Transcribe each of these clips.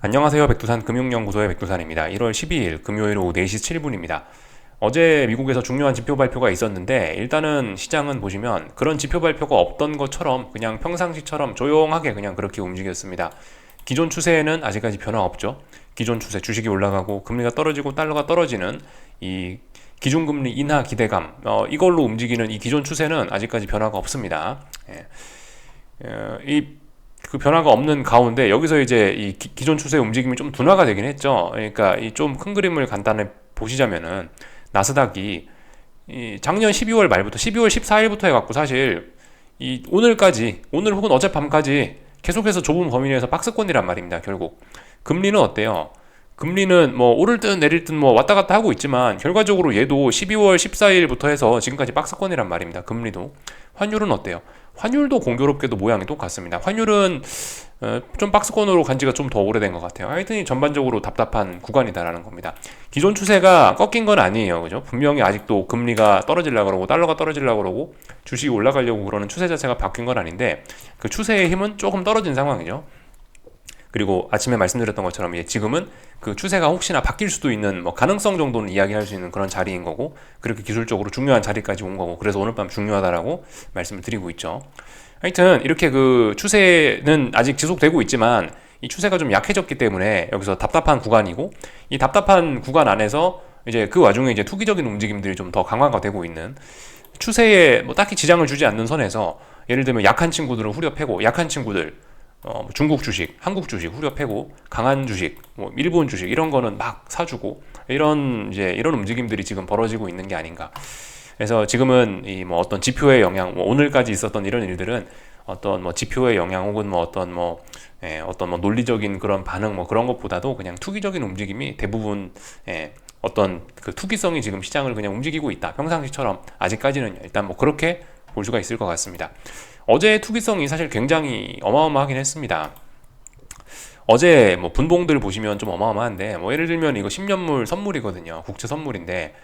안녕하세요. 백두산 금융연구소의 백두산입니다. 1월 12일 금요일 오후 4시 7분입니다. 어제 미국에서 중요한 지표 발표가 있었는데 일단은 시장은 보시면 그런 지표 발표가 없던 것처럼 그냥 평상시처럼 조용하게 그냥 그렇게 움직였습니다. 기존 추세에는 아직까지 변화 없죠. 기존 추세 주식이 올라가고 금리가 떨어지고 달러가 떨어지는 이 기준금리 인하 기대감 이걸로 움직이는 이 기존 추세는 아직까지 변화가 없습니다. 예. 그 변화가 없는 가운데 여기서 이제 이 기존 추세 움직임이 좀 둔화가 되긴 했죠. 그러니까 이 좀 큰 그림을 간단히 보시자면은 나스닥이 이 작년 12월 말부터 12월 14일부터 해갖고 사실 이 오늘까지 오늘 혹은 어젯밤까지 계속해서 좁은 범위 내에서 박스권이란 말입니다. 결국 금리는 어때요? 금리는 뭐 오를 듯 내릴 듯 뭐 왔다 갔다 하고 있지만 결과적으로 얘도 12월 14일부터 해서 지금까지 박스권이란 말입니다. 금리도. 환율은 어때요? 환율도 공교롭게도 모양이 똑같습니다. 환율은 좀 박스권으로 간 지가 좀 더 오래된 것 같아요. 하여튼 전반적으로 답답한 구간이다라는 겁니다. 기존 추세가 꺾인 건 아니에요. 그죠? 분명히 아직도 금리가 떨어지려고 그러고 달러가 떨어지려고 그러고 주식이 올라가려고 그러는 추세 자체가 바뀐 건 아닌데 그 추세의 힘은 조금 떨어진 상황이죠. 그리고 아침에 말씀드렸던 것처럼 지금은 그 추세가 혹시나 바뀔 수도 있는 뭐 가능성 정도는 이야기할 수 있는 그런 자리인 거고 그렇게 기술적으로 중요한 자리까지 온 거고 그래서 오늘 밤 중요하다라고 말씀을 드리고 있죠. 하여튼 이렇게 그 추세는 아직 지속되고 있지만 이 추세가 좀 약해졌기 때문에 여기서 답답한 구간이고 이 답답한 구간 안에서 이제 그 와중에 이제 투기적인 움직임들이 좀 더 강화가 되고 있는 추세에 뭐 딱히 지장을 주지 않는 선에서 예를 들면 약한 친구들은 후려 패고 약한 친구들 중국 주식, 한국 주식 후려 패고 강한 주식, 뭐 일본 주식 이런 거는 막 사주고 이런 움직임들이 지금 벌어지고 있는 게 아닌가. 그래서 지금은 이 뭐 어떤 지표의 영향, 뭐 오늘까지 있었던 이런 일들은 어떤 뭐 지표의 영향 혹은 뭐 어떤 어떤 뭐 논리적인 그런 반응 뭐 그런 것보다도 그냥 투기적인 움직임이 대부분 어떤 그 투기성이 지금 시장을 그냥 움직이고 있다. 평상시처럼 아직까지는 일단 뭐 그렇게 볼 수가 있을 것 같습니다. 어제의 투기성이 사실 굉장히 어마어마하긴 했습니다. 어제 뭐 분봉들 보시면 좀 어마어마한데 뭐 예를 들면 이거 10년물 선물이거든요. 국채 선물인데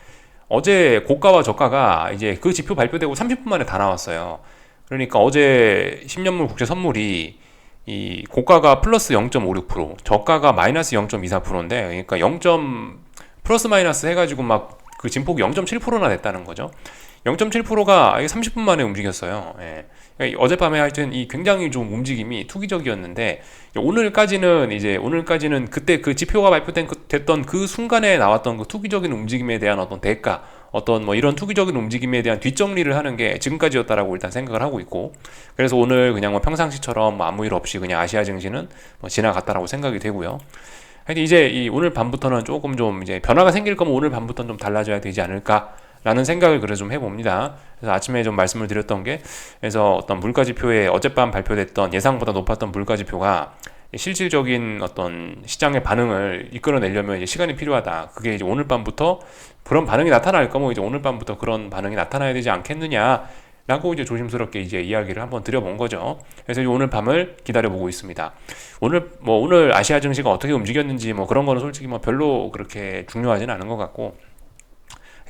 어제 고가와 저가가 이제 그 지표 발표되고 30분 만에 다 나왔어요. 그러니까 어제 10년물 국채 선물이 이 고가가 플러스 0.56%, 저가가 마이너스 0.24%인데 그러니까 0. 플러스 마이너스 해가지고 막 그 진폭이 0.7%나 됐다는 거죠. 0.7%가 30분 만에 움직였어요. 예. 그러니까 어젯밤에 하여튼 이 굉장히 좀 움직임이 투기적이었는데 오늘까지는 그때 그 지표가 됐던 그 순간에 나왔던 그 투기적인 움직임에 대한 어떤 대가 어떤 뭐 이런 투기적인 움직임에 대한 뒷정리를 하는 게 지금까지였다라고 일단 생각을 하고 있고 그래서 오늘 그냥 뭐 평상시처럼 뭐 아무 일 없이 그냥 아시아 증시는 뭐 지나갔다라고 생각이 되고요. 하여튼 이제 이 오늘 밤부터는 조금 좀 이제 변화가 생길 거면 오늘 밤부터는 좀 달라져야 되지 않을까라는 생각을 그래 좀 해봅니다. 그래서 아침에 좀 말씀을 드렸던 게 그래서 어떤 물가지표에 어젯밤 발표됐던 예상보다 높았던 물가지표가 실질적인 어떤 시장의 반응을 이끌어내려면 이제 시간이 필요하다. 그게 이제 오늘 밤부터 그런 반응이 나타날 거면 이제 오늘 밤부터 그런 반응이 나타나야 되지 않겠느냐. 라고 이제 조심스럽게 이제 이야기를 한번 드려본 거죠. 그래서 오늘 밤을 기다려보고 있습니다. 오늘 아시아 증시가 어떻게 움직였는지 뭐 그런 거는 솔직히 뭐 별로 그렇게 중요하진 않은 것 같고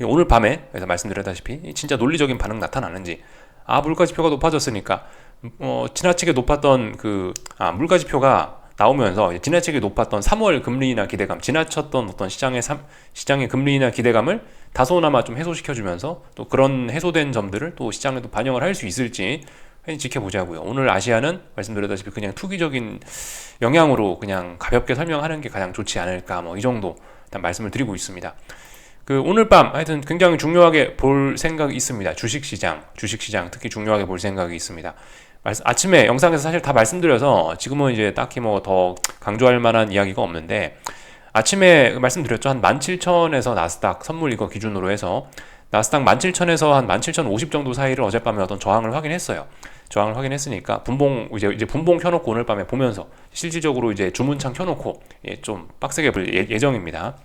오늘 밤에 그래서 말씀드렸다시피 진짜 논리적인 반응 나타나는지 물가지표가 높아졌으니까 지나치게 높았던 물가지표가 나오면서 지나치게 높았던 3월 금리 인하 기대감, 지나쳤던 어떤 시장의 금리 인하 기대감을 다소나마 좀 해소시켜주면서 또 그런 해소된 점들을 또 시장에도 반영을 할 수 있을지 지켜보자고요. 오늘 아시아는 말씀드렸다시피 그냥 투기적인 영향으로 그냥 가볍게 설명하는 게 가장 좋지 않을까 뭐 이 정도 일단 말씀을 드리고 있습니다. 오늘 밤 하여튼 굉장히 중요하게 볼 생각이 있습니다. 주식시장 특히 중요하게 볼 생각이 있습니다. 아침에 영상에서 사실 다 말씀드려서 지금은 이제 딱히 뭐 더 강조할 만한 이야기가 없는데 아침에 말씀드렸죠. 한 17,000에서 나스닥 선물 이거 기준으로 해서 나스닥 17,000에서 한 17,050 정도 사이를 어젯밤에 어떤 저항을 확인했어요. 저항을 확인했으니까 이제 분봉 켜놓고 오늘 밤에 보면서 실질적으로 이제 주문창 켜놓고 좀 빡세게 볼 예정입니다.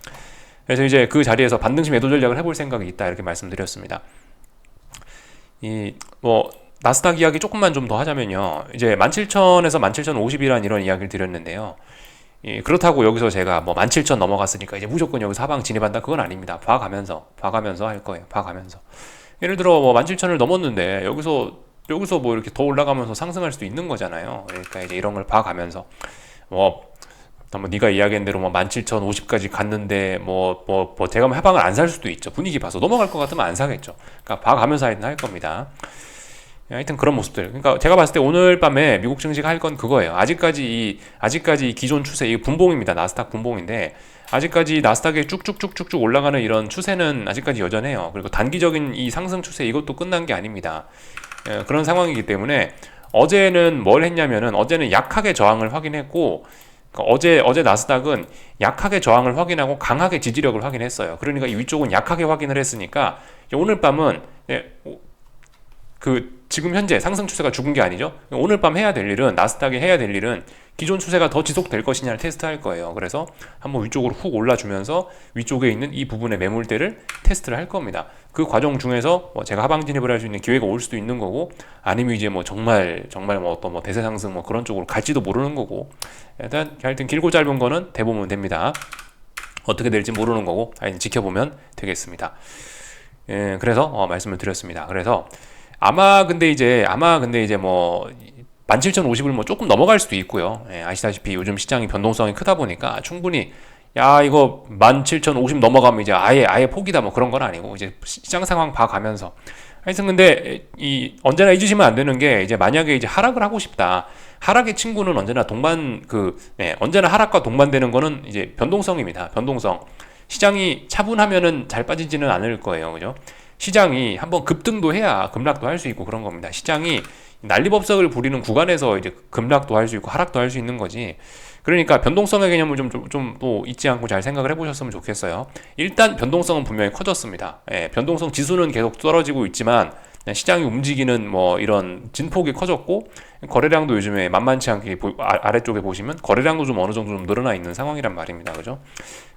그래서 이제 그 자리에서 반등시 매도 전략을 해볼 생각이 있다 이렇게 말씀드렸습니다. 나스닥 이야기 조금만 좀 더 하자면요. 이제 17,000에서 17,050이라는 이런 이야기를 드렸는데요. 그렇다고 여기서 제가 뭐 17,000 넘어갔으니까 이제 무조건 여기서 하방 진입한다 그건 아닙니다. 봐가면서 할 거예요. 봐가면서. 예를 들어 뭐 17,000을 넘었는데 여기서 뭐 이렇게 더 올라가면서 상승할 수도 있는 거잖아요. 그러니까 이제 이런 걸 봐가면서 뭐 네가 이야기한 대로 뭐 17,050까지 갔는데 뭐 제가 뭐 해방을 안 살 수도 있죠. 분위기 봐서 넘어갈 것 같으면 안 사겠죠. 그러니까 봐가면서 하여튼 할 겁니다. 하여튼 그런 모습들. 그러니까 제가 봤을 때 오늘 밤에 미국 증시가 할 건 그거예요. 아직까지 이 기존 추세, 이 분봉입니다. 나스닥 분봉인데 아직까지 나스닥에 쭉쭉쭉쭉쭉 올라가는 이런 추세는 아직까지 여전해요. 그리고 단기적인 이 상승 추세 이것도 끝난 게 아닙니다. 그런 상황이기 때문에 어제는 뭘 했냐면은 어제는 약하게 저항을 확인했고 어제 나스닥은 약하게 저항을 확인하고 강하게 지지력을 확인했어요. 그러니까 이 위쪽은 약하게 확인을 했으니까 오늘 밤은 지금 현재 상승 추세가 죽은 게 아니죠. 오늘 밤 해야 될 일은 나스닥이 해야 될 일은 기존 추세가 더 지속될 것이냐를 테스트할 거예요. 그래서 한번 위쪽으로 훅 올라주면서 위쪽에 있는 이 부분의 매물대를 테스트를 할 겁니다. 그 과정 중에서 제가 하방 진입을 할 수 있는 기회가 올 수도 있는 거고 아니면 이제 정말 어떤 대세 상승 그런 쪽으로 갈지도 모르는 거고 하여튼 길고 짧은 거는 대보면 됩니다. 어떻게 될지 모르는 거고 하여튼 지켜보면 되겠습니다. 그래서 말씀을 드렸습니다. 그래서 아마 근데 이제 17,050을 조금 넘어갈 수도 있고요. 아시다시피 요즘 시장이 변동성이 크다 보니까 충분히 이거 17,050 넘어가면 이제 아예 포기다 그런 건 아니고 이제 시장 상황 봐가면서 하여튼 근데 언제나 잊으시면 안 되는 게 이제 만약에 이제 하락을 하고 싶다. 하락의 친구는 언제나 언제나 하락과 동반되는 거는 이제 변동성입니다. 변동성. 시장이 차분하면은 잘 빠지지는 않을 거예요. 그죠? 시장이 한번 급등도 해야 급락도 할 수 있고 그런 겁니다. 시장이 난리법석을 부리는 구간에서 이제 급락도 할 수 있고 하락도 할 수 있는 거지. 그러니까 변동성의 개념을 좀 또 잊지 않고 잘 생각을 해보셨으면 좋겠어요. 일단 변동성은 분명히 커졌습니다. 변동성 지수는 계속 떨어지고 있지만 시장이 움직이는 이런 진폭이 커졌고 거래량도 요즘에 만만치 않게 아래쪽에 보시면 거래량도 좀 어느 정도 좀 늘어나 있는 상황이란 말입니다. 그죠?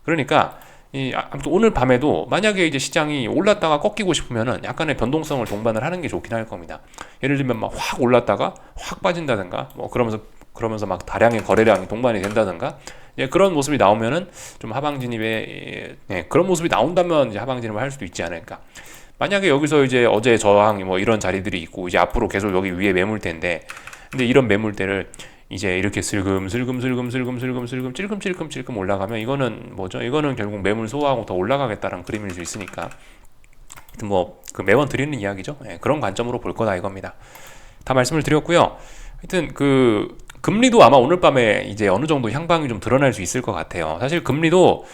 그러니까 아무튼 오늘 밤에도 만약에 이제 시장이 올랐다가 꺾이고 싶으면은 약간의 변동성을 동반을 하는 게 좋긴 할 겁니다. 예를 들면 확 올랐다가 확 빠진다든가 그러면서 막 다량의 거래량이 동반이 된다든가 그런 모습이 나오면은 좀 하방 진입에 그런 모습이 나온다면 이제 하방 진입을 할 수도 있지 않을까. 만약에 여기서 이제 어제 저항 이런 자리들이 있고 이제 앞으로 계속 여기 위에 매물대인데 근데 이런 매물대를 이제 이렇게 슬금슬금 올라가면 이거는 뭐죠? 이거는 결국 매물 소화하고 더 올라가겠다는 그림일 수 있으니까 그 매번 드리는 이야기죠. 그런 관점으로 볼 거다 이겁니다. 다 말씀을 드렸고요. 하여튼 금리도 아마 오늘 밤에 이제 어느 정도 향방이 좀 드러날 수 있을 것 같아요. 사실 금리도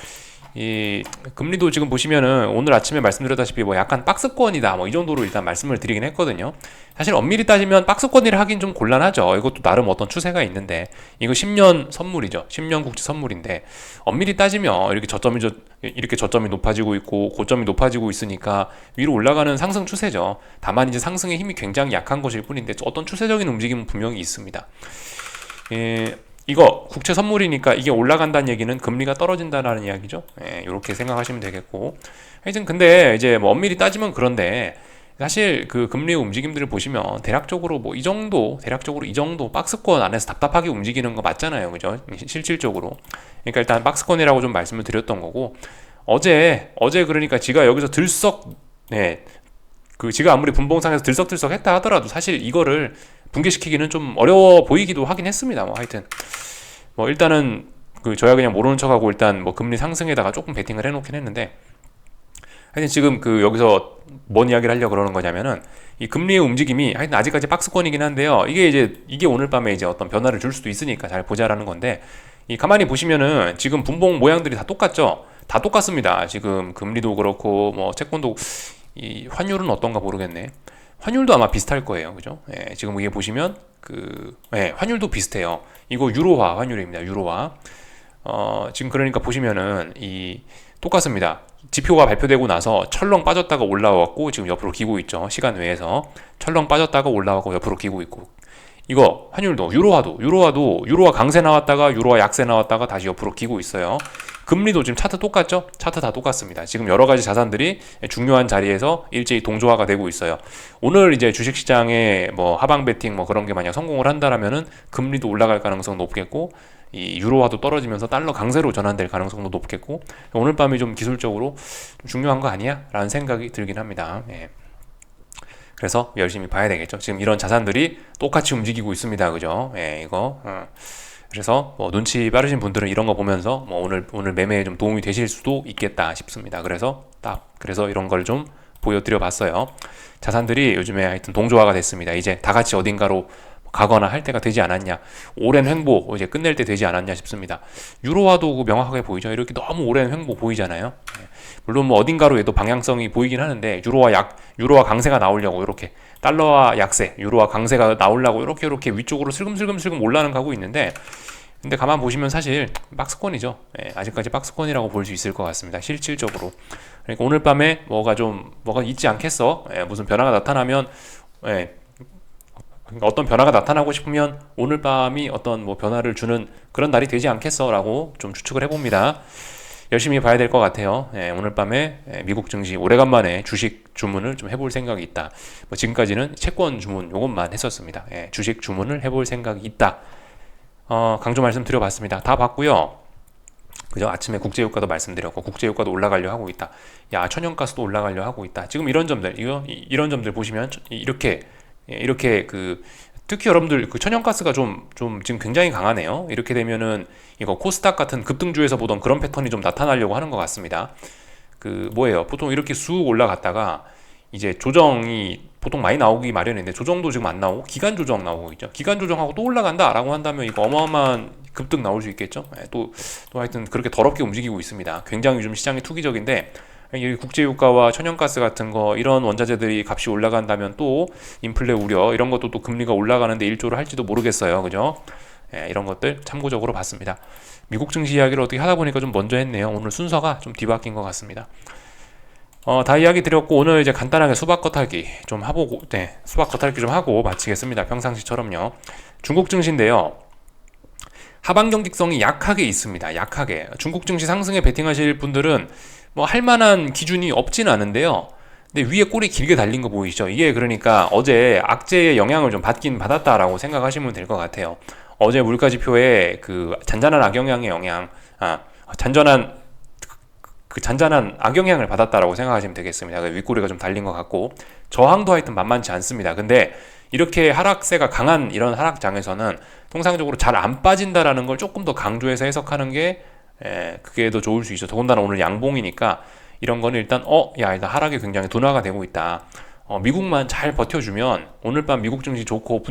지금 보시면은 오늘 아침에 말씀드렸다시피 약간 박스권이다 이 정도로 일단 말씀을 드리긴 했거든요. 사실 엄밀히 따지면 박스권이라 하긴 좀 곤란하죠. 이것도 나름 어떤 추세가 있는데 이거 10년 선물이죠. 10년 국채 선물인데 엄밀히 따지면 이렇게 저점이 높아지고 있고 고점이 높아지고 있으니까 위로 올라가는 상승 추세죠. 다만 이제 상승의 힘이 굉장히 약한 것일 뿐인데 어떤 추세적인 움직임은 분명히 있습니다. 이거 국채 선물이니까 이게 올라간다는 얘기는 금리가 떨어진다라는 이야기죠. 이렇게 생각하시면 되겠고 하여튼 근데 이제 엄밀히 따지면 그런데 사실 그 금리의 움직임들을 보시면 대략적으로 이 정도 박스권 안에서 답답하게 움직이는 거 맞잖아요. 그죠? 실질적으로. 그러니까 일단 박스권이라고 좀 말씀을 드렸던 거고 어제 그러니까 지가 여기서 지가 아무리 분봉상에서 들썩들썩 했다 하더라도 사실 이거를 붕괴시키기는 좀 어려워 보이기도 하긴 했습니다. 하여튼 일단은 저야 그냥 모르는 척하고 일단 금리 상승에다가 조금 베팅을 해놓긴 했는데 하여튼 지금 여기서 뭔 이야기를 하려고 그러는 거냐면은 이 금리의 움직임이 하여튼 아직까지 박스권이긴 한데요. 이게 오늘 밤에 이제 어떤 변화를 줄 수도 있으니까 잘 보자라는 건데 가만히 보시면은 지금 분봉 모양들이 다 똑같죠. 다 똑같습니다. 지금 금리도 그렇고 채권도 환율은 어떤가 모르겠네. 환율도 아마 비슷할 거예요. 그죠? 지금 이게 보시면 환율도 비슷해요. 이거 유로화 환율입니다. 유로화. 지금 그러니까 보시면은 똑같습니다. 지표가 발표되고 나서 철렁 빠졌다가 올라왔고 지금 옆으로 기고 있죠. 시간 외에서 철렁 빠졌다가 올라오고 옆으로 기고 있고 이거 환율도 유로화 강세 나왔다가 유로화 약세 나왔다가 다시 옆으로 기고 있어요. 금리도 지금 차트 똑같죠? 차트 다 똑같습니다. 지금 여러 가지 자산들이 중요한 자리에서 일제히 동조화가 되고 있어요. 오늘 이제 주식시장에 하방 베팅 그런 게 만약 성공을 한다라면은 금리도 올라갈 가능성 높겠고 이 유로화도 떨어지면서 달러 강세로 전환될 가능성도 높겠고 오늘 밤이 좀 기술적으로 좀 중요한 거 아니야? 라는 생각이 들긴 합니다. 그래서 열심히 봐야 되겠죠. 지금 이런 자산들이 똑같이 움직이고 있습니다. 그죠? 이거. 그래서 뭐 눈치 빠르신 분들은 이런 거 보면서 뭐 오늘 매매에 좀 도움이 되실 수도 있겠다 싶습니다. 그래서 이런 걸 좀 보여드려 봤어요. 자산들이 요즘에 하여튼 동조화가 됐습니다. 이제 다 같이 어딘가로 가거나 할 때가 되지 않았냐, 오랜 횡보 이제 끝낼 때 되지 않았냐 싶습니다. 유로화도 명확하게 보이죠. 이렇게 너무 오랜 횡보 보이잖아요. 물론 뭐 어딘가로 얘도 방향성이 보이긴 하는데 유로화 강세가 나오려고 이렇게 달러화 약세, 유로화 강세가 나오려고 이렇게 위쪽으로 슬금슬금 올라는 가고 있는데, 근데 가만 보시면 사실 박스권이죠. 아직까지 박스권이라고 볼 수 있을 것 같습니다. 실질적으로. 그러니까 오늘 밤에 뭐가 있지 않겠어? 무슨 변화가 나타나면, 그러니까 어떤 변화가 나타나고 싶으면 오늘 밤이 어떤 뭐 변화를 주는 그런 날이 되지 않겠어라고 좀 추측을 해봅니다. 열심히 봐야 될 것 같아요. 오늘 밤에 미국 증시 오래간만에 주식 주문을 좀 해볼 생각이 있다. 뭐 지금까지는 채권 주문 요것만 했었습니다. 주식 주문을 해볼 생각이 있다. 강조 말씀드려봤습니다. 다 봤고요. 그죠? 아침에 국제유가도 말씀드렸고, 국제유가도 올라가려 하고 있다. 야, 천연가스도 올라가려 하고 있다. 지금 이런 점들 보시면 이렇게 특히 여러분들 그 천연가스가 좀 지금 굉장히 강하네요. 이렇게 되면은 이거 코스닥 같은 급등주에서 보던 그런 패턴이 좀 나타나려고 하는 것 같습니다. 보통 이렇게 쑥 올라갔다가 이제 조정이 보통 많이 나오기 마련인데, 조정도 지금 안 나오고 기간 조정 나오고 있죠. 기간 조정하고 또 올라간다라고 한다면 이거 어마어마한 급등 나올 수 있겠죠. 또 하여튼 그렇게 더럽게 움직이고 있습니다. 굉장히 좀 시장이 투기적인데, 국제유가와 천연가스 같은 거 이런 원자재들이 값이 올라간다면 또 인플레 우려 이런 것도 또 금리가 올라가는데 일조를 할지도 모르겠어요. 그죠? 이런 것들 참고적으로 봤습니다. 미국 증시 이야기를 어떻게 하다 보니까 좀 먼저 했네요. 오늘 순서가 좀 뒤바뀐 것 같습니다. 다 이야기 드렸고, 오늘 이제 간단하게 수박 겉핥기 좀 하고 마치겠습니다. 평상시처럼요. 중국 증시인데요. 하방 경직성이 약하게 있습니다. 약하게. 중국 증시 상승에 베팅하실 분들은 뭐 할만한 기준이 없진 않은데요. 근데 위에 꼬리 길게 달린 거 보이시죠? 이게 그러니까 어제 악재의 영향을 좀 받긴 받았다라고 생각하시면 될 것 같아요. 어제 물가지표에 그 잔잔한 악영향의 영향, 잔잔한 악영향을 받았다라고 생각하시면 되겠습니다. 윗꼬리가 좀 달린 것 같고, 저항도 하여튼 만만치 않습니다. 근데 이렇게 하락세가 강한 이런 하락장에서는 통상적으로 잘 안 빠진다라는 걸 조금 더 강조해서 해석하는 게 그게 더 좋을 수 있어. 더군다나 오늘 양봉이니까 이런 거는 일단 하락이 굉장히 둔화가 되고 있다. 미국만 잘 버텨주면, 오늘 밤 미국 증시 좋고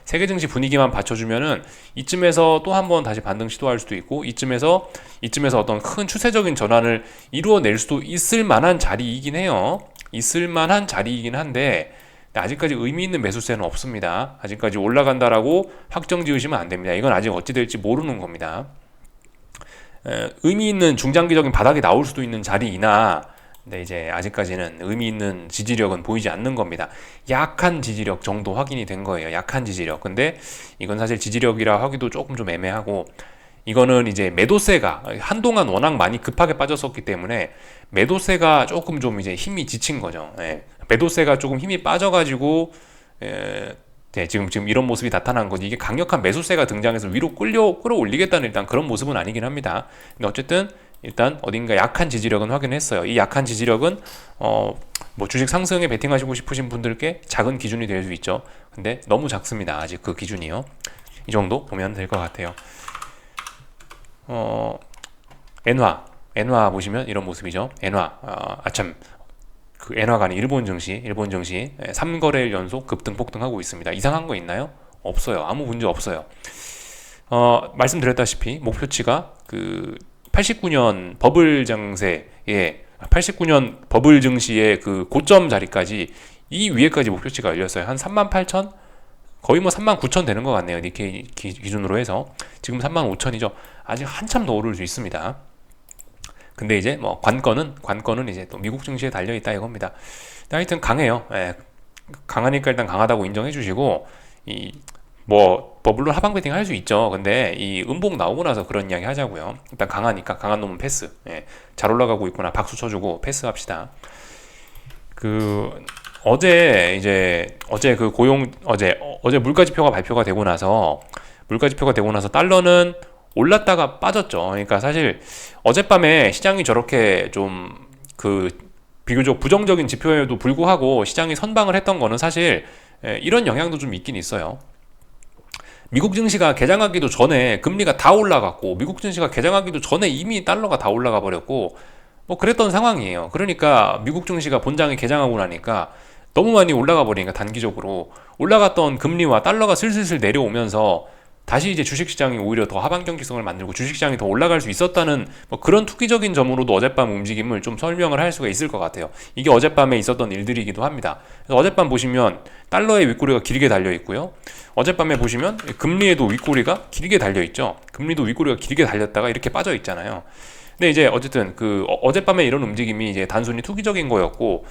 세계 증시 분위기만 받쳐주면은 이쯤에서 또 한 번 다시 반등 시도할 수도 있고, 이쯤에서 어떤 큰 추세적인 전환을 이루어낼 수도 있을 만한 자리이긴 해요. 있을 만한 자리이긴 한데, 아직까지 의미 있는 매수세는 없습니다. 아직까지 올라간다라고 확정 지으시면 안 됩니다. 이건 아직 어찌 될지 모르는 겁니다. 의미 있는 중장기적인 바닥이 나올 수도 있는 자리이나, 근데 이제 아직까지는 의미 있는 지지력은 보이지 않는 겁니다. 약한 지지력 정도 확인이 된 거예요. 약한 지지력. 근데 이건 사실 지지력이라 하기도 조금 좀 애매하고, 이거는 이제 매도세가 한동안 워낙 많이 급하게 빠졌었기 때문에 매도세가 조금 좀 이제 힘이 지친 거죠. 매도세가 조금 힘이 빠져가지고 지금 이런 모습이 나타난 거지, 이게 강력한 매수세가 등장해서 위로 끌어올리겠다는 일단 그런 모습은 아니긴 합니다. 근데 어쨌든 일단 어딘가 약한 지지력은 확인했어요. 이 약한 지지력은 뭐 주식 상승에 베팅하시고 싶으신 분들께 작은 기준이 될 수 있죠. 근데 너무 작습니다. 아직 그 기준이요. 이 정도 보면 될 것 같아요. 엔화 보시면 이런 모습이죠. 그 엔화가 아닌 일본 증시 3거래일 연속 급등 폭등하고 있습니다. 이상한 거 있나요? 없어요. 아무 문제 없어요. 말씀드렸다시피 목표치가 그 89년 버블 증시의 그 고점 자리까지, 이 위에까지 목표치가 열렸어요. 한 38,000? 거의 뭐 39,000 되는 것 같네요. 니케이 기준으로 해서. 지금 35,000이죠. 아직 한참 더 오를 수 있습니다. 근데 이제 뭐 관건은 이제 또 미국 증시에 달려 있다 이겁니다. 하여튼 강해요. 강하니까 일단 강하다고 인정해 주시고, 물론 하방 베팅 할 수 있죠. 근데 이 음봉 나오고 나서 그런 이야기 하자고요. 일단 강하니까 강한 놈은 패스. 잘 올라가고 있구나 박수 쳐주고 패스합시다. 어제 물가지표가 발표가 되고 나서 달러는 올랐다가 빠졌죠. 그러니까 사실 어젯밤에 시장이 저렇게 좀 비교적 부정적인 지표에도 불구하고 시장이 선방을 했던 거는 사실 이런 영향도 좀 있긴 있어요. 미국 증시가 개장하기도 전에 금리가 다 올라갔고, 미국 증시가 개장하기도 전에 이미 달러가 다 올라가 버렸고, 뭐 그랬던 상황이에요. 그러니까 미국 증시가 본장이 개장하고 나니까 너무 많이 올라가 버리니까 단기적으로 올라갔던 금리와 달러가 슬슬슬 내려오면서 다시 이제 주식시장이 오히려 더 하방 경직성을 만들고 주식시장이 더 올라갈 수 있었다는 뭐 그런 투기적인 점으로도 어젯밤 움직임을 좀 설명을 할 수가 있을 것 같아요. 이게 어젯밤에 있었던 일들이기도 합니다. 그래서 어젯밤 보시면 달러의 윗꼬리가 길게 달려 있고요. 어젯밤에 보시면 금리에도 윗꼬리가 길게 달려 있죠. 금리도 윗꼬리가 길게 달렸다가 이렇게 빠져 있잖아요. 근데 이제 어쨌든 그 어젯밤에 이런 움직임이 이제 단순히 투기적인 거였고,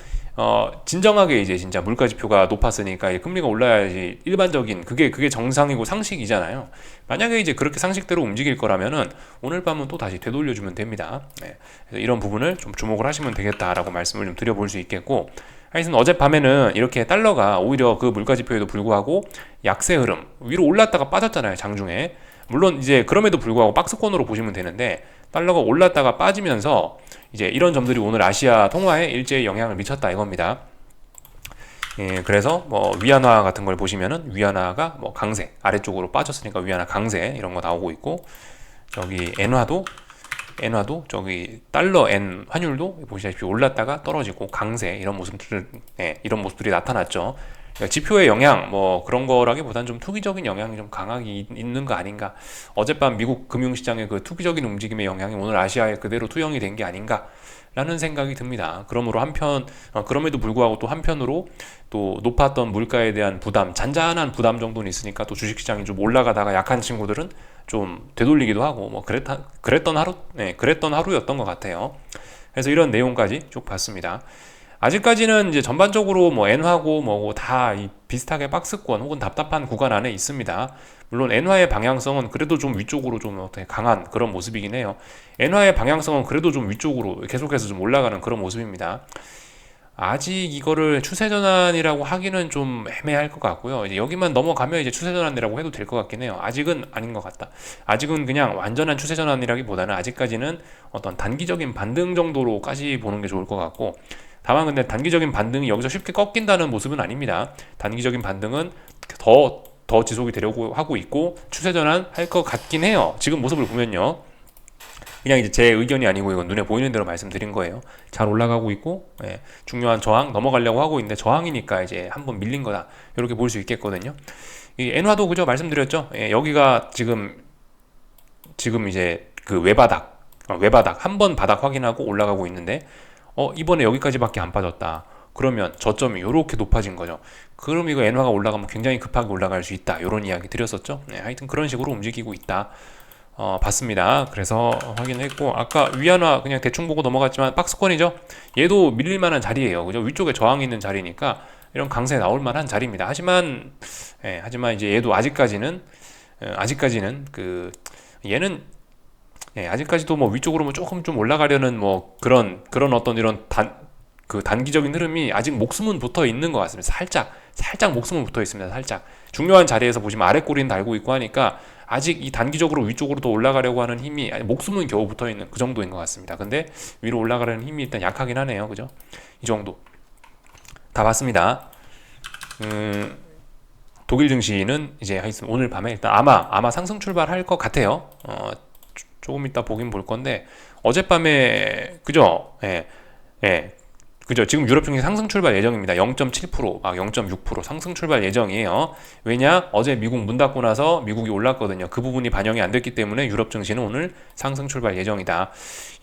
진정하게 이제 진짜 물가지표가 높았으니까 금리가 올라야지 일반적인 그게 정상이고 상식이잖아요. 만약에 이제 그렇게 상식대로 움직일 거라면은 오늘 밤은 또 다시 되돌려주면 됩니다. 네. 그래서 이런 부분을 좀 주목을 하시면 되겠다라고 말씀을 좀 드려볼 수 있겠고, 하여튼 어젯밤에는 이렇게 달러가 오히려 그 물가지표에도 불구하고 약세 흐름 위로 올랐다가 빠졌잖아요, 장중에. 물론 이제 그럼에도 불구하고 박스권으로 보시면 되는데 달러가 올랐다가 빠지면서 이제 이런 점들이 오늘 아시아 통화에 일제히 영향을 미쳤다 이겁니다. 예, 그래서 뭐 위안화 같은 걸 보시면은 위안화가 뭐 강세 아래쪽으로 빠졌으니까 위안화 강세 이런 거 나오고 있고, 저기 엔화도 저기 달러 엔 환율도 보시다시피 올랐다가 떨어지고 강세 이런 모습들이 나타났죠. 그러니까 지표의 영향 뭐 그런 거라기보다는 좀 투기적인 영향이 좀 강하게 있는 거 아닌가. 어젯밤 미국 금융시장의 그 투기적인 움직임의 영향이 오늘 아시아에 그대로 투영이 된 게 아닌가라는 생각이 듭니다. 그럼에도 불구하고 또 한편으로 또 높았던 물가에 대한 부담, 잔잔한 부담 정도는 있으니까 또 주식시장이 좀 올라가다가 약한 친구들은 좀 되돌리기도 하고 뭐 그랬던 하루였던 것 같아요. 그래서 이런 내용까지 쭉 봤습니다. 아직까지는 이제 전반적으로 뭐 엔화고 뭐고 다 비슷하게 박스권 혹은 답답한 구간 안에 있습니다. 물론 엔화의 방향성은 그래도 좀 위쪽으로 좀 어떻게 강한 그런 모습이긴 해요. 엔화의 방향성은 그래도 좀 위쪽으로 계속해서 좀 올라가는 그런 모습입니다. 아직 이거를 추세전환이라고 하기는 좀 애매할 것 같고요. 이제 여기만 넘어가면 이제 추세전환이라고 해도 될 것 같긴 해요. 아직은 아닌 것 같다. 아직은 그냥 완전한 추세전환이라기보다는 아직까지는 어떤 단기적인 반등 정도로까지 보는 게 좋을 것 같고, 다만 근데 단기적인 반등이 여기서 쉽게 꺾인다는 모습은 아닙니다. 단기적인 반등은 더 지속이 되려고 하고 있고 추세전환 할 것 같긴 해요. 지금 모습을 보면요. 그냥 이제 제 의견이 아니고 이건 눈에 보이는 대로 말씀드린 거예요. 잘 올라가고 있고, 예, 중요한 저항 넘어가려고 하고 있는데 저항이니까 이제 한번 밀린 거다. 이렇게 볼 수 있겠거든요. 이 엔화도 그죠? 말씀드렸죠. 예, 여기가 지금 이제 그 외바닥 한 번 바닥 확인하고 올라가고 있는데 이번에 여기까지밖에 안 빠졌다. 그러면 저점이 이렇게 높아진 거죠. 그럼 이거 엔화가 올라가면 굉장히 급하게 올라갈 수 있다. 이런 이야기 드렸었죠. 네, 하여튼 그런 식으로 움직이고 있다. 봤습니다. 그래서 확인했고, 아까 위안화 그냥 대충 보고 넘어갔지만 박스권이죠. 얘도 밀릴 만한 자리예요. 그죠? 위쪽에 저항이 있는 자리니까 이런 강세 나올 만한 자리입니다. 하지만 이제 얘도 아직까지는 얘는 아직까지도 뭐 위쪽으로 뭐 조금 좀 올라가려는 뭐 그런 어떤 이런 단기적인 흐름이 아직 목숨은 붙어 있는 것 같습니다. 살짝 목숨은 붙어 있습니다. 살짝 중요한 자리에서 보시면 아래 꼬리는 달고 있고 하니까 아직 이 단기적으로 위쪽으로 더 올라가려고 하는 힘이 목숨은 겨우 붙어 있는 그 정도인 것 같습니다. 근데 위로 올라가려는 힘이 일단 약하긴 하네요. 그죠? 이 정도 다 봤습니다. 독일 증시는 이제 하여튼 오늘 밤에 일단 아마 상승 출발할 것 같아요. 조금 이따 보긴 볼 건데 어젯밤에 그죠? 그죠? 지금 유럽 증시 상승 출발 예정입니다. 0.7%, 0.6% 상승 출발 예정이에요. 왜냐? 어제 미국 문 닫고 나서 미국이 올랐거든요. 그 부분이 반영이 안 됐기 때문에 유럽 증시는 오늘 상승 출발 예정이다.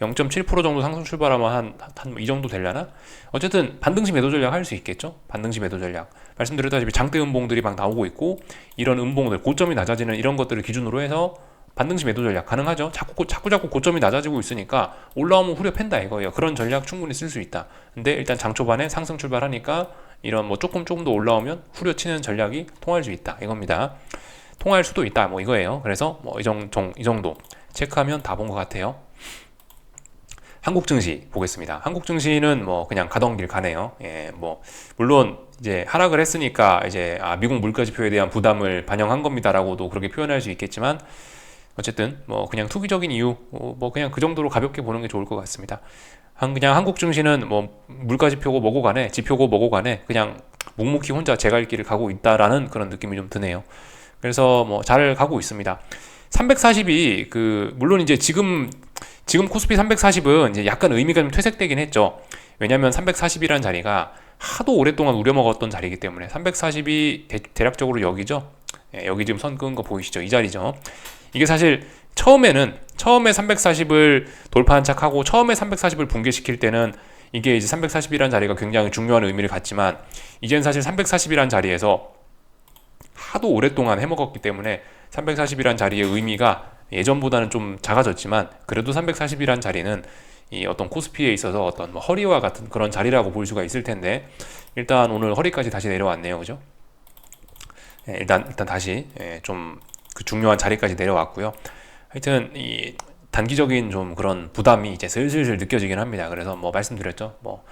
0.7% 정도 상승 출발하면 한 이 정도 되려나? 어쨌든 반등시 매도 전략 할 수 있겠죠? 반등시 매도 전략. 말씀드렸다시피 장대 음봉들이 막 나오고 있고, 이런 음봉들, 고점이 낮아지는 이런 것들을 기준으로 해서 반등시 매도 전략 가능하죠. 자꾸 고점이 낮아지고 있으니까 올라오면 후려 팬다 이거예요. 그런 전략 충분히 쓸 수 있다. 근데 일단 장 초반에 상승 출발하니까 이런 뭐 조금 더 올라오면 후려 치는 전략이 통할 수 있다 이겁니다. 통할 수도 있다 뭐 이거예요. 그래서 뭐 이 정도 체크하면 다 본 것 같아요. 한국 증시 보겠습니다. 한국 증시는 뭐 그냥 가던 길 가네요. 뭐 물론 이제 하락을 했으니까 이제 미국 물가지표에 대한 부담을 반영한 겁니다라고도 그렇게 표현할 수 있겠지만, 어쨌든 뭐 그냥 투기적인 이유 뭐 그냥 그 정도로 가볍게 보는 게 좋을 것 같습니다. 그냥 한국 증시는 뭐 물가지표고 뭐고 간에 지표고 뭐고 간에 그냥 묵묵히 혼자 제 갈 길을 가고 있다라는 그런 느낌이 좀 드네요. 그래서 뭐 잘 가고 있습니다. 340이 물론 이제 지금 코스피 340은 이제 약간 의미가 좀 퇴색되긴 했죠. 왜냐면 340이라는 자리가 하도 오랫동안 우려먹었던 자리이기 때문에 340이 대략적으로 여기죠. 예, 여기 지금 선 끄은 거 보이시죠? 이 자리죠. 이게 사실 처음에 340을 돌파한 척하고 처음에 340을 붕괴시킬 때는 이게 이제 340이라는 자리가 굉장히 중요한 의미를 갖지만 이제는 사실 340이라는 자리에서 하도 오랫동안 해먹었기 때문에 340이라는 자리의 의미가 예전보다는 좀 작아졌지만 그래도 340이라는 자리는 이 어떤 코스피에 있어서 어떤 뭐 허리와 같은 그런 자리라고 볼 수가 있을 텐데 일단 오늘 허리까지 다시 내려왔네요. 그죠? 예, 일단 다시 좀 그 중요한 자리까지 내려왔고요. 하여튼 이 단기적인 좀 그런 부담이 이제 슬슬 느껴지긴 합니다. 그래서 뭐 말씀드렸죠. 뭐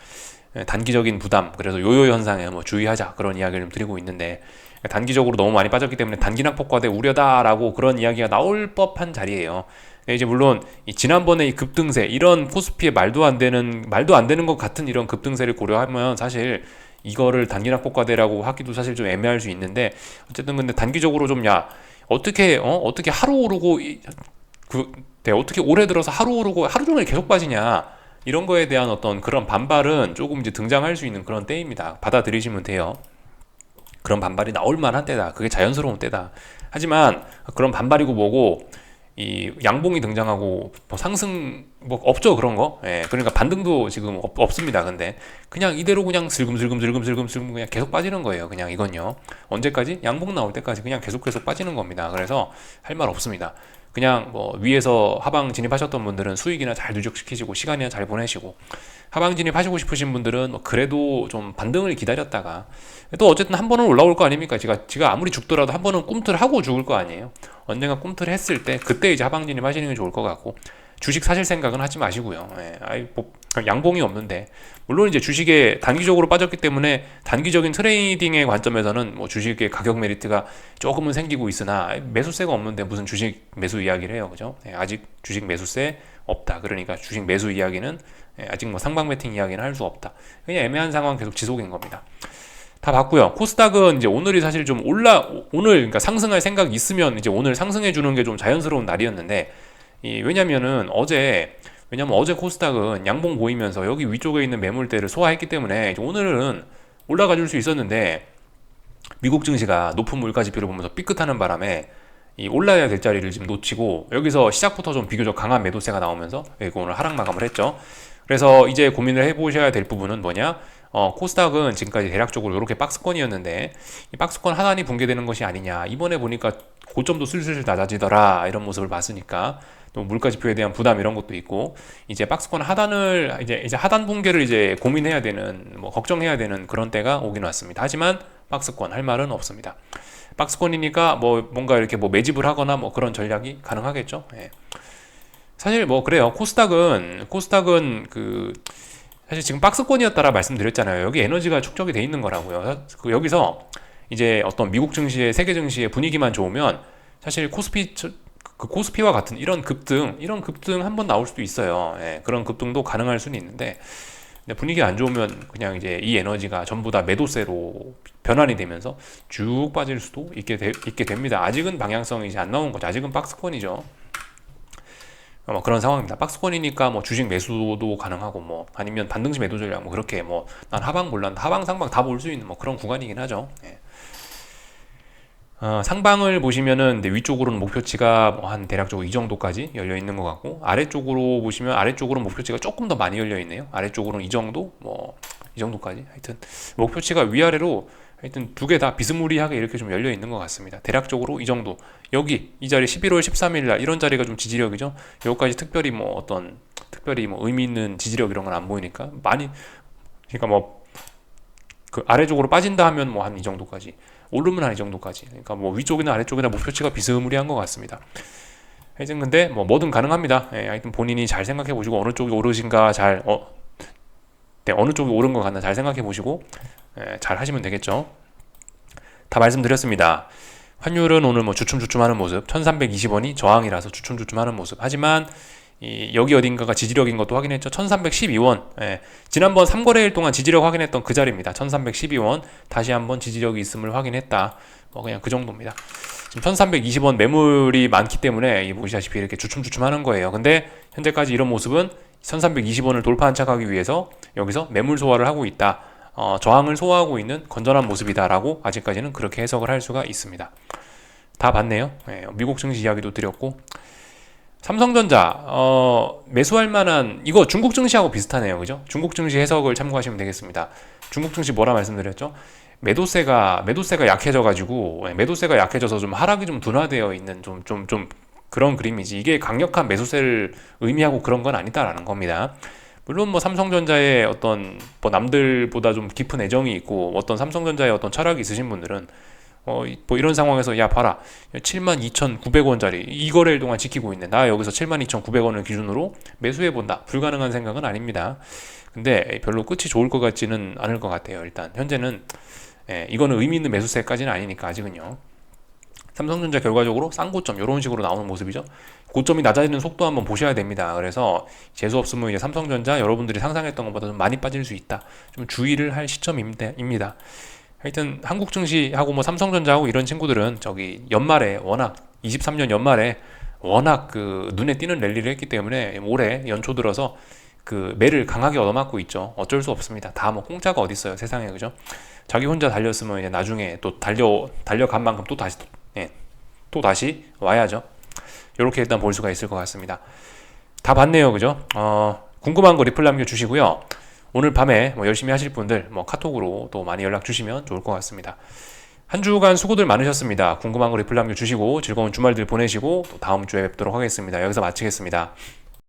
단기적인 부담, 그래서 요요 현상에 뭐 주의하자 그런 이야기를 좀 드리고 있는데 단기적으로 너무 많이 빠졌기 때문에 단기낙 폭과대 우려다라고 그런 이야기가 나올 법한 자리예요. 이제 물론 지난번에 이 급등세 이런 코스피의 말도 안 되는 것 같은 이런 급등세를 고려하면 사실 이거를 단기낙 폭과대라고 하기도 사실 좀 애매할 수 있는데 어쨌든 근데 단기적으로 좀 어떻게 하루 오르고 어떻게 올해 들어서 하루 오르고 하루 종일 계속 빠지냐 이런 거에 대한 어떤 그런 반발은 조금 이제 등장할 수 있는 그런 때입니다. 받아들이시면 돼요. 그런 반발이 나올 만한 때다. 그게 자연스러운 때다. 하지만 그런 반발이고 뭐고 이 양봉이 등장하고 뭐 상승 뭐 없죠 그런 거. 예, 그러니까 반등도 지금 없습니다. 근데 그냥 이대로 그냥 슬금슬금 그냥 계속 빠지는 거예요. 그냥 이건요. 언제까지? 양봉 나올 때까지 그냥 계속 빠지는 겁니다. 그래서 할 말 없습니다. 그냥 뭐 위에서 하방 진입하셨던 분들은 수익이나 잘 누적시키시고 시간이나 잘 보내시고 하방 진입하시고 싶으신 분들은 뭐 그래도 좀 반등을 기다렸다가 또 어쨌든 한 번은 올라올 거 아닙니까? 제가 아무리 죽더라도 한 번은 꿈틀하고 죽을 거 아니에요. 언젠가 꿈틀 했을 때 그때 이제 하방 진입하시는 게 좋을 것 같고 주식 사실 생각은 하지 마시고요. 양봉이 없는데 물론 이제 주식에 단기적으로 빠졌기 때문에 단기적인 트레이딩의 관점에서는 뭐 주식의 가격 메리트가 조금은 생기고 있으나 매수세가 없는데 무슨 주식 매수 이야기를 해요, 그죠? 아직 주식 매수세 없다. 그러니까 주식 매수 이야기는 아직 뭐 상방 베팅 이야기는 할 수 없다. 그냥 애매한 상황 계속 지속인 겁니다. 다 봤고요. 코스닥은 이제 오늘이 사실 좀 오늘 그러니까 상승할 생각이 있으면 이제 오늘 상승해 주는 게 좀 자연스러운 날이었는데 왜냐면 어제 코스닥은 양봉 보이면서 여기 위쪽에 있는 매물대를 소화했기 때문에 오늘은 올라가 줄 수 있었는데 미국 증시가 높은 물가 지표를 보면서 삐끗하는 바람에 이 올라야 될 자리를 지금 놓치고 여기서 시작부터 좀 비교적 강한 매도세가 나오면서 오늘 하락 마감을 했죠. 그래서 이제 고민을 해보셔야 될 부분은 뭐냐? 코스닥은 지금까지 대략적으로 이렇게 박스권이었는데 이 박스권 하단이 붕괴되는 것이 아니냐. 이번에 보니까 고점도 슬슬 낮아지더라 이런 모습을 봤으니까 또 물가지표에 대한 부담 이런 것도 있고 이제 박스권 하단을 이제 하단 붕괴를 이제 고민해야 되는 뭐 걱정해야 되는 그런 때가 오긴 왔습니다. 하지만 박스권 할 말은 없습니다. 박스권이니까 뭐 뭔가 이렇게 뭐 매집을 하거나 뭐 그런 전략이 가능하겠죠. 예. 사실 뭐 그래요. 코스닥은 사실 지금 박스권이었다라 말씀드렸잖아요. 여기 에너지가 축적이 돼 있는 거라고요. 여기서 이제 어떤 미국 증시의 세계 증시의 분위기만 좋으면 사실 코스피와 같은 이런 급등 한번 나올 수도 있어요. 예, 그런 급등도 가능할 수는 있는데 분위기가 안 좋으면 그냥 이제 이 에너지가 전부 다 매도세로 변환이 되면서 쭉 빠질 수도 있게 됩니다. 아직은 방향성이 이제 안 나온 거죠. 아직은 박스권이죠. 뭐 그런 상황입니다. 박스권이니까 뭐 주식 매수도 가능하고 뭐 아니면 반등시 매도 전략 뭐 그렇게 뭐 난 하방 몰란다 하방 상방 다 볼 수 있는 뭐 그런 구간이긴 하죠. 예. 상방을 보시면은 위쪽으로는 목표치가 뭐 한 대략적으로 이 정도까지 열려 있는 것 같고 아래쪽으로 보시면 아래쪽으로는 목표치가 조금 더 많이 열려 있네요. 아래쪽으로는 이 정도 뭐 이 정도까지 하여튼 목표치가 위아래로 하여튼 두 개 다 비스무리하게 이렇게 좀 열려 있는 것 같습니다. 대략적으로 이 정도 여기 이 자리 11월 13일 날 이런 자리가 좀 지지력이죠. 여기까지 특별히 뭐 의미 있는 지지력 이런 건 안 보이니까 많이 그러니까 뭐 그 아래쪽으로 빠진다 하면 뭐 한 이 정도까지 오르면 한 이 정도까지 그러니까 뭐 위쪽이나 아래쪽이나 목표치가 비스무리한 것 같습니다. 하여튼 근데 뭐 뭐든 가능합니다. 하여튼 본인이 잘 생각해 보시고 어느 쪽이 오르신가 어느 쪽이 옳은 것 같나 잘 생각해 보시고 잘 하시면 되겠죠. 다 말씀드렸습니다. 환율은 오늘 뭐 주춤주춤하는 모습 1320원이 저항이라서 주춤주춤하는 모습 하지만 여기 어딘가가 지지력인 것도 확인했죠. 1312원. 예, 지난번 3거래일 동안 지지력 확인했던 그 자리입니다. 1312원. 다시 한번 지지력이 있음을 확인했다. 뭐 그냥 그 정도입니다. 지금 1320원 매물이 많기 때문에 보시다시피 이렇게 주춤주춤 하는 거예요. 근데 현재까지 이런 모습은 1320원을 돌파 안착하기 위해서 여기서 매물 소화를 하고 있다. 저항을 소화하고 있는 건전한 모습이다라고 아직까지는 그렇게 해석을 할 수가 있습니다. 다 봤네요. 예, 미국 증시 이야기도 드렸고, 삼성전자 매수할 만한, 이거 중국 증시하고 비슷하네요. 그죠? 중국 증시 해석을 참고하시면 되겠습니다. 중국 증시 뭐라 말씀드렸죠? 매도세가 약해져가지고, 매도세가 약해져서 좀 하락이 좀 둔화되어 있는 좀 그런 그림이지, 이게 강력한 매수세를 의미하고 그런 건 아니다라는 겁니다. 물론 뭐 삼성전자의 어떤 뭐 남들보다 좀 깊은 애정이 있고 어떤 삼성전자의 어떤 철학이 있으신 분들은 뭐 이런 상황에서 야 봐라, 72,900원짜리 이 거래일 동안 지키고 있네, 나 여기서 72,900원을 기준으로 매수해본다, 불가능한 생각은 아닙니다. 근데 별로 끝이 좋을 것 같지는 않을 것 같아요. 일단 현재는 이거는 의미 있는 매수세까지는 아니니까 아직은요. 삼성전자 결과적으로 싼 고점 이런 식으로 나오는 모습이죠. 고점이 낮아지는 속도 한번 보셔야 됩니다. 그래서 재수 없으면 이제 삼성전자 여러분들이 상상했던 것보다 좀 많이 빠질 수 있다, 좀 주의를 할 시점입니다. 하여튼 한국 증시하고 뭐 삼성전자하고 이런 친구들은 저기 연말에 워낙 23년 연말에 워낙 그 눈에 띄는 랠리를 했기 때문에 올해 연초 들어서 그 매를 강하게 얻어맞고 있죠. 어쩔 수 없습니다. 다 뭐 공짜가 어디 있어요, 세상에. 그죠? 자기 혼자 달렸으면 이제 나중에 또 달려간 만큼 또 다시 와야죠. 이렇게 일단 볼 수가 있을 것 같습니다. 다 봤네요. 그죠? 궁금한 거 리플 남겨주시고요. 오늘 밤에 뭐 열심히 하실 분들 뭐 카톡으로 또 많이 연락 주시면 좋을 것 같습니다. 한 주간 수고들 많으셨습니다. 궁금한 거 리플 남겨주시고 즐거운 주말들 보내시고 또 다음 주에 뵙도록 하겠습니다. 여기서 마치겠습니다.